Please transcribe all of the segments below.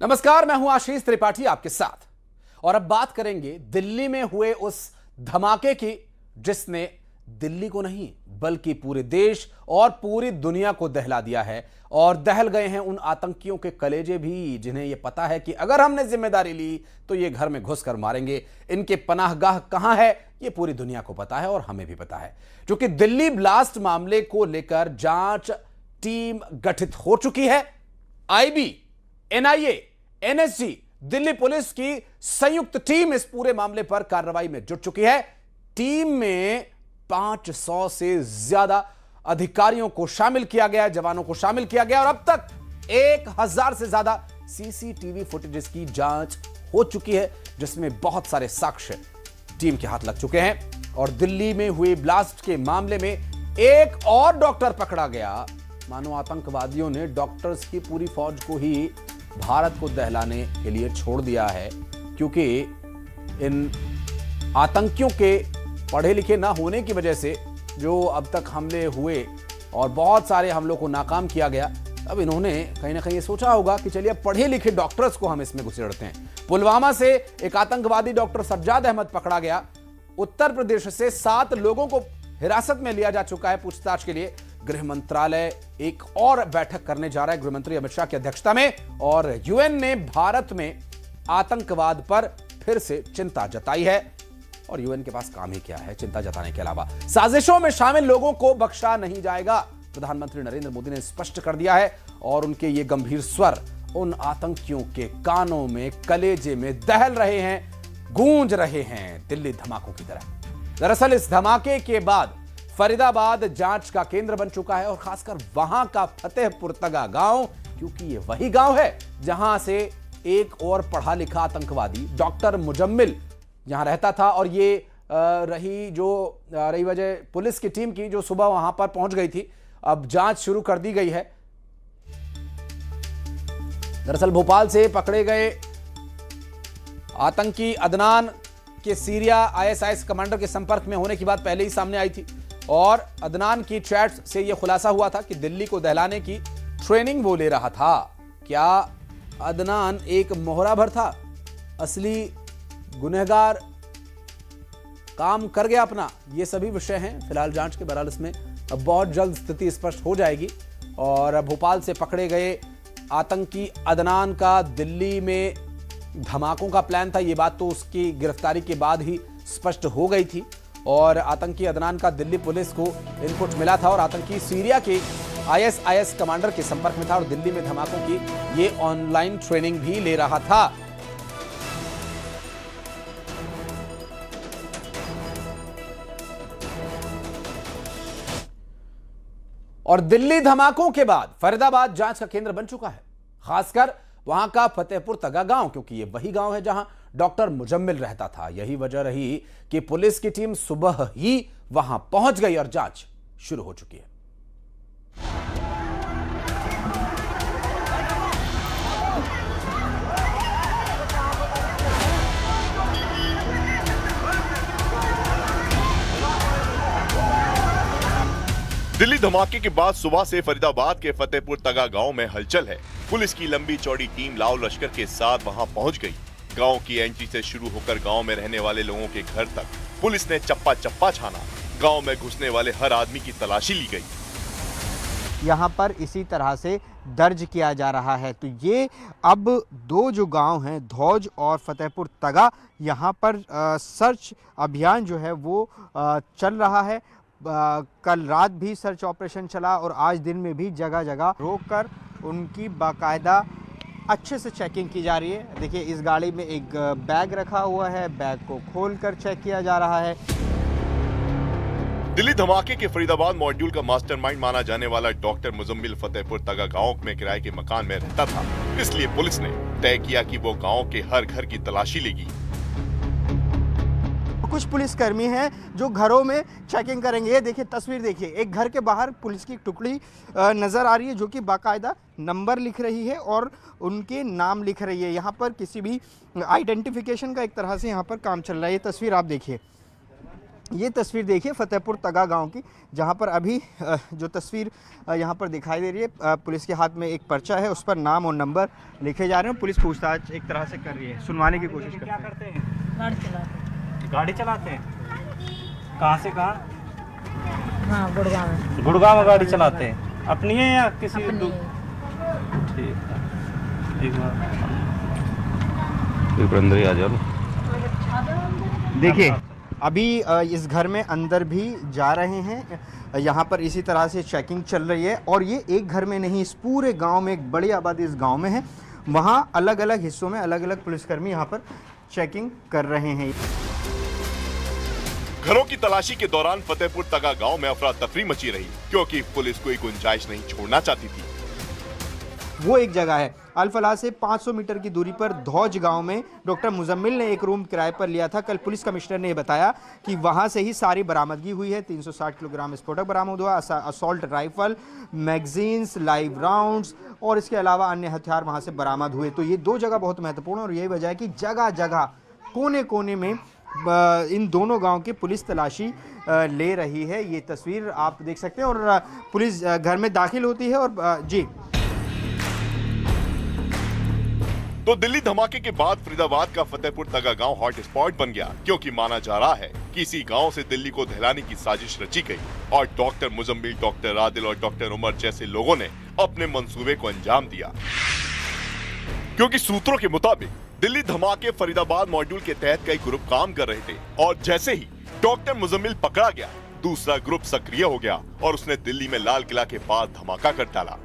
नमस्कार, मैं हूं आशीष त्रिपाठी आपके साथ। और अब बात करेंगे दिल्ली में हुए उस धमाके की जिसने दिल्ली को नहीं बल्कि पूरे देश और पूरी दुनिया को दहला दिया है। और दहल गए हैं उन आतंकियों के कलेजे भी जिन्हें यह पता है कि अगर हमने जिम्मेदारी ली तो ये घर में घुसकर मारेंगे। इनके पनाहगाह कहां है ये पूरी दुनिया को पता है और हमें भी पता है, क्योंकि दिल्ली ब्लास्ट मामले को लेकर जांच टीम गठित हो चुकी है। IB, NIA, NSG, Delhi police की संयुक्त टीम इस पूरे मामले पर कार्रवाई में जुट चुकी है। टीम में 500 से ज्यादा अधिकारियों को शामिल किया गया, जवानों को शामिल किया गया और अब तक 1000 से ज्यादा सीसीटीवी फुटेजेस की जांच हो चुकी है, जिसमें बहुत सारे साक्ष्य टीम के हाथ लग चुके हैं। और दिल्ली में हुए ब्लास्ट के मामले में एक और डॉक्टर पकड़ा गया। मानो आतंकवादियों ने डॉक्टर्स की पूरी फौज को ही भारत को दहलाने के लिए छोड़ दिया है, क्योंकि इन आतंकियों के पढ़े लिखे ना होने की वजह से जो अब तक हमले हुए और बहुत सारे हमलों को नाकाम किया गया, अब इन्होंने कहीं ना कहीं सोचा होगा कि चलिए पढ़े लिखे डॉक्टर्स को हम इसमें घुसेड़ते हैं। पुलवामा से एक आतंकवादी डॉक्टर सज्जाद अहमद पकड़ा गया। उत्तर प्रदेश से 7 लोगों को हिरासत में लिया जा चुका है पूछताछ के लिए। गृह मंत्रालय एक और बैठक करने जा रहा है गृहमंत्री अमित शाह की अध्यक्षता में। और यूएन ने भारत में आतंकवाद पर फिर से चिंता जताई है। और यूएन के पास काम ही क्या है चिंता जताने के अलावा। साजिशों में शामिल लोगों को बख्शा नहीं जाएगा, प्रधानमंत्री नरेंद्र मोदी ने स्पष्ट कर दिया है। और उनके ये गंभीर स्वर उन आतंकियों के कानों में, कलेजे में दहल रहे हैं, गूंज रहे हैं दिल्ली धमाकों की तरह। दरअसल इस धमाके के बाद फरीदाबाद जांच का केंद्र बन चुका है और खासकर वहां का फतेहपुर तगा गांव, क्योंकि ये वही गांव है जहां से एक और पढ़ा लिखा आतंकवादी डॉक्टर मुजम्मिल यहां रहता था। और ये रही वजह पुलिस की टीम की जो सुबह वहां पर पहुंच गई थी। अब जांच शुरू कर दी गई है। दरअसल भोपाल से पकड़े गए आतंकी अदनान के सीरिया आईएसआईएस कमांडर के संपर्क में होने की बात पहले ही सामने आई थी। और अदनान की चैट से यह खुलासा हुआ था कि दिल्ली को दहलाने की ट्रेनिंग वो ले रहा था। क्या अदनान एक मोहरा भर था? असली गुनहगार काम कर गया अपना? ये सभी विषय हैं फिलहाल जांच के। बहरहाल इसमें अब बहुत जल्द स्थिति स्पष्ट हो जाएगी। और भोपाल से पकड़े गए आतंकी अदनान का दिल्ली में धमाकों का प्लान था, ये बात तो उसकी गिरफ्तारी के बाद ही स्पष्ट हो गई थी। और आतंकी अदनान का दिल्ली पुलिस को इनपुट मिला था और आतंकी सीरिया के आईएसआईएस कमांडर के संपर्क में था और दिल्ली में धमाकों की ये ऑनलाइन ट्रेनिंग भी ले रहा था। और दिल्ली धमाकों के बाद फरीदाबाद जांच का केंद्र बन चुका है, खासकर वहां का फतेहपुर तगा गांव, क्योंकि ये वही गांव है जहां डॉक्टर मुजम्मिल रहता था। यही वजह रही कि पुलिस की टीम सुबह ही वहां पहुंच गई और जांच शुरू हो चुकी है। दिल्ली धमाके के बाद सुबह से फरीदाबाद के फतेहपुर तगा गांव में हलचल है। पुलिस की लंबी चौड़ी टीम लाव लश्कर के साथ वहां पहुंच गई। गांव की एंट्री से शुरू होकर गांव में रहने वाले लोगों के घर तक पुलिस ने चप्पा चप्पा छाना। गांव में घुसने वाले हर आदमी की तलाशी ली गई। यहाँ पर इसी तरह से दर्ज किया जा रहा है। तो ये अब 2 जो गांव हैं, धौज और फतेहपुर तगा, यहाँ पर सर्च अभियान जो है वो चल रहा है। कल रात भी सर्च ऑपरेशन चला और आज दिन में भी जगह जगह रोककर उनकी बाकायदा अच्छे से चेकिंग की जा रही है। देखिए इस गाड़ी में एक बैग रखा हुआ है, बैग को खोलकर चेक किया जा रहा है। दिल्ली धमाके के फरीदाबाद मॉड्यूल का मास्टरमाइंड माना जाने वाला डॉक्टर मुजम्मिल फतेहपुर तगा गांव में किराए के मकान में रहता था, इसलिए पुलिस ने तय किया कि वो गांव के हर घर की तलाशी लेगी। कुछ पुलिसकर्मी हैं जो घरों में चेकिंग करेंगे। ये देखिए तस्वीर देखिए, एक घर के बाहर पुलिस की टुकड़ी नज़र आ रही है जो कि बाकायदा नंबर लिख रही है और उनके नाम लिख रही है। यहाँ पर किसी भी आइडेंटिफिकेशन का एक तरह से यहाँ पर काम चल रहा है। ये तस्वीर आप देखिए, ये तस्वीर देखिए फतेहपुर तगा गांव की, जहां पर अभी जो तस्वीर यहां पर दिखाई दे रही है, पुलिस के हाथ में एक पर्चा है, उस पर नाम और नंबर लिखे जा रहे हैं। पुलिस पूछताछ एक तरह से कर रही है, सुनवाने की कोशिश कर रही है। करते हैं? गाड़ी चलाते गाड़ी चलाते हैं? कहाँ से कहाँ? हाँ, गुड़गांव में। गुड़गांव में गाड़ी चलाते हैं? अपनी है या किसी अपनी ठीक है, एक बार अंदर ही आ जाओ। देखिए अभी इस घर में अंदर भी जा रहे हैं, यहाँ पर इसी तरह से चेकिंग चल रही है। और ये एक घर में नहीं, इस पूरे गांव में, एक बड़ी आबादी इस गांव में है, वहाँ अलग अलग हिस्सों में अलग अलग पुलिसकर्मी यहाँ पर चेकिंग कर रहे हैं। घरों की तलाशी के दौरान फतेहपुर तगा गांव में अफरा तफरी मची रही, क्योंकि पुलिस कोई गुंजाइश नहीं छोड़ना चाहती थी। वो एक जगह है अलफलाह से 500 मीटर की दूरी पर धौज गांव में डॉक्टर मुजम्मिल ने एक रूम किराए पर लिया था। कल पुलिस कमिश्नर ने बताया कि वहां से ही सारी बरामदगी हुई है। 360 किलोग्राम विस्फोटक बरामद हुआ, assault rifle, magazines, live rounds और इसके अलावा अन्य हथियार वहां से बरामद हुए। तो ये दो जगह बहुत महत्वपूर्ण है और यही वजह है कि जगह जगह कोने कोने में इन दोनों गांव की पुलिस तलाशी ले रही है। ये तस्वीर आप देख सकते हैं और पुलिस घर में दाखिल होती है और जी। तो दिल्ली धमाके के बाद फरीदाबाद का फतेहपुर तगा गांव हॉट स्पॉट बन गया, क्योंकि माना जा रहा है कि इसी गांव से दिल्ली को दहलाने की साजिश रची गई और डॉक्टर मुजम्मिल, डॉक्टर आदिल और डॉक्टर उमर जैसे लोगों ने अपने मंसूबे को अंजाम दिया। क्योंकि सूत्रों के मुताबिक दिल्ली धमाके फरीदाबाद मॉड्यूल के तहत कई ग्रुप काम कर रहे थे और जैसे ही डॉक्टर मुजम्मिल पकड़ा गया, दूसरा ग्रुप सक्रिय हो गया और उसने दिल्ली में लाल किला के पास धमाका कर डाला।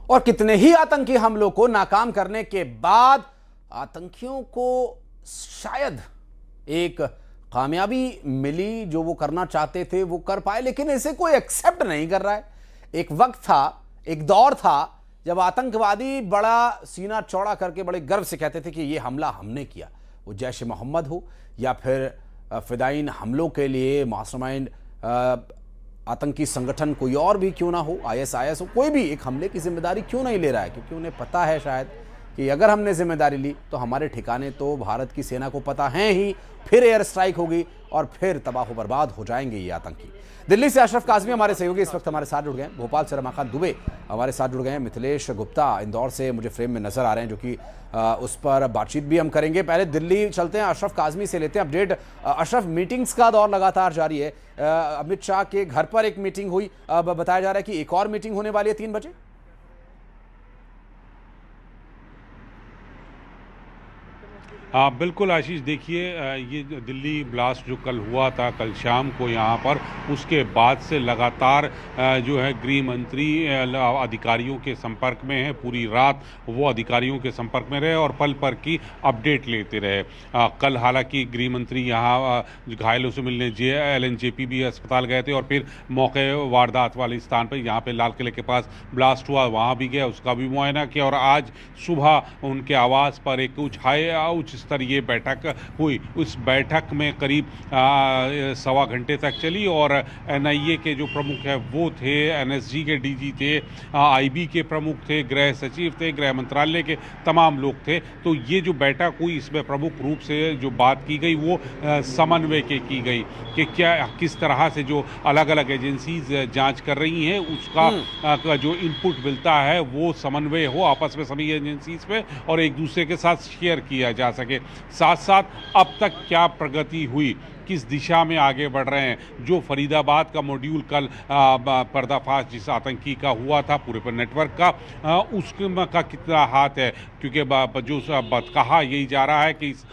और कितने ही आतंकी हमलों को नाकाम करने के बाद आतंकियों को शायद एक कामयाबी मिली, जो वो करना चाहते थे वो कर पाए, लेकिन इसे कोई एक्सेप्ट नहीं कर रहा है। एक वक्त था, एक दौर था जब आतंकवादी बड़ा सीना चौड़ा करके बड़े गर्व से कहते थे कि ये हमला हमने किया, वो जैश मोहम्मद हो या फिर फिदाइन हमलों के लिए मास्टरमाइंड आतंकी संगठन कोई और भी क्यों ना हो, ISIS हो, कोई भी एक हमले की जिम्मेदारी क्यों नहीं ले रहा है, क्योंकि उन्हें पता है शायद कि अगर हमने जिम्मेदारी ली तो हमारे ठिकाने तो भारत की सेना को पता है ही, फिर एयर स्ट्राइक होगी और फिर तबाह बर्बाद हो जाएंगे ये आतंकी। दिल्ली से अशरफ काजमी हमारे सहयोगी इस वक्त हमारे साथ जुड़ गए हैं, भोपाल से रमाकांत दुबे हमारे साथ जुड़ गए हैं, मिथिलेश गुप्ता इंदौर से मुझे फ्रेम में नजर आ रहे हैं, जो कि उस पर बातचीत भी हम करेंगे। पहले दिल्ली चलते हैं, अशरफ काजमी से लेते हैं अपडेट। अशरफ, मीटिंग्स का दौर लगातार जारी है, अमित शाह के घर पर एक मीटिंग हुई, अब बताया जा रहा है कि एक और मीटिंग होने वाली है 3 बजे। हाँ बिल्कुल आशीष, देखिए ये दिल्ली ब्लास्ट जो कल हुआ था, कल शाम को यहाँ पर, उसके बाद से लगातार जो है गृह मंत्री अधिकारियों के संपर्क में है। पूरी रात वो अधिकारियों के संपर्क में रहे और पल पर की अपडेट लेते रहे। कल हालांकि गृह मंत्री यहाँ घायलों से मिलने LNJP अस्पताल गए थे और फिर मौके वारदात वाले स्थान पर, यहाँ पे लाल किले के पास ब्लास्ट हुआ, वहाँ भी गया, उसका भी मुआयना किया और आज सुबह उनके आवास पर एक उच्च स्तरीय बैठक हुई। उस बैठक में करीब 1.25 घंटे तक चली और NIA के जो प्रमुख है वो थे, NSG के DG थे, IB के प्रमुख थे, गृह सचिव थे, गृह मंत्रालय के तमाम लोग थे। तो ये जो बैठक हुई, इसमें प्रमुख रूप से जो बात की गई वो समन्वय की गई कि किस तरह से जो अलग अलग एजेंसीज जांच कर रही हैं उसका जो इनपुट मिलता है वो समन्वय हो आपस में सभी एजेंसीज पे और एक दूसरे के साथ शेयर किया जा सके। साथ साथ अब तक क्या प्रगति हुई, किस दिशा में आगे बढ़ रहे हैं। जो फरीदाबाद का मॉड्यूल कल पर्दाफाश जिस आतंकी का हुआ था पूरे पर नेटवर्क का, उसका कितना हाथ है, क्योंकि जो कहा यही जा रहा है कि इस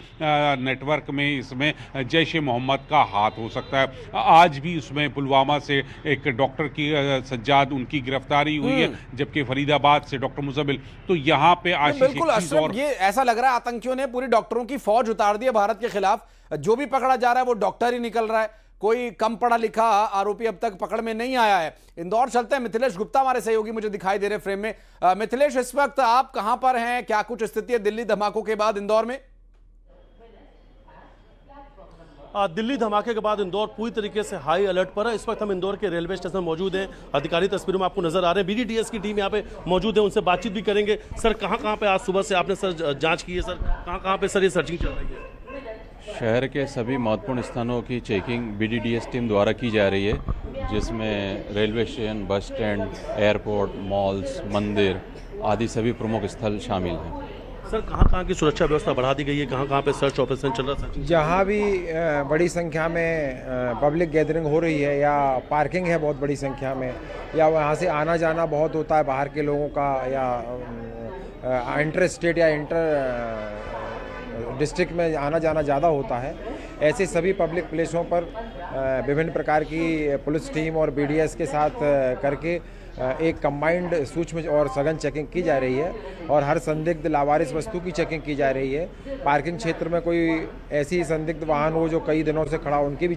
नेटवर्क में, इसमें जैश मोहम्मद का हाथ हो सकता है। आज भी उसमें पुलवामा से एक डॉक्टर की सज्जाद, उनकी गिरफ्तारी हुई है, जबकि फरीदाबाद से डॉक्टर मुजम्मिल। तो यहाँ पे बिल्कुल अशरफ, ये ऐसा लग रहा है आतंकियों ने पूरी डॉक्टरों की फौज उतार दी है भारत के खिलाफ। जो भी पकड़ा जा रहा है वो डॉक्टर ही निकल रहा है, कोई कम पढ़ा लिखा आरोपी अब तक पकड़ में नहीं आया है। इंदौर चलते हैं, मिथिलेश गुप्ता हमारे सहयोगी मुझे दिखाई दे रहे फ्रेम में। मिथिलेश, इस वक्त आप कहां पर हैं, क्या कुछ स्थिति है दिल्ली धमाकों के बाद इंदौर में? दिल्ली धमाके के बाद इंदौर पूरी तरीके से हाई अलर्ट पर है। इस वक्त हम इंदौर के रेलवे स्टेशन मौजूद हैं। अधिकारी तस्वीरों में आपको नजर आ रहे हैं। BDDS की टीम यहाँ पे मौजूद है, उनसे बातचीत भी करेंगे। सर कहाँ पे आज सुबह से आपने सर जांच की है? सर कहाँ पे सर ये सर्चिंग चल रही है? शहर के सभी महत्वपूर्ण स्थानों की चेकिंग BDDS टीम द्वारा की जा रही है, जिसमें railway station, bus stand, airport, malls, मंदिर आदि सभी प्रमुख स्थल शामिल हैं। सर कहाँ की सुरक्षा व्यवस्था बढ़ा दी गई है? कहाँ पे सर्च ऑपरेशन चल रहा है? जहाँ भी बड़ी संख्या में पब्लिक गैदरिंग हो रही है या पार्किंग है बहुत बड़ी संख्या में, या वहाँ से आना जाना बहुत होता है बाहर के लोगों का, या इंटर स्टेट या इंटर डिस्ट्रिक्ट में आना जाना ज़्यादा होता है, ऐसे सभी पब्लिक प्लेसों पर विभिन्न प्रकार की पुलिस टीम और BDS के साथ करके एक कंबाइंड सूक्ष्म और सघन चेकिंग की जा रही है और हर संदिग्ध लावारिस वस्तु की चेकिंग की जा रही है। पार्किंग क्षेत्र में कोई ऐसी संदिग्ध वाहन हो जो कई दिनों से खड़ा, उनकी भी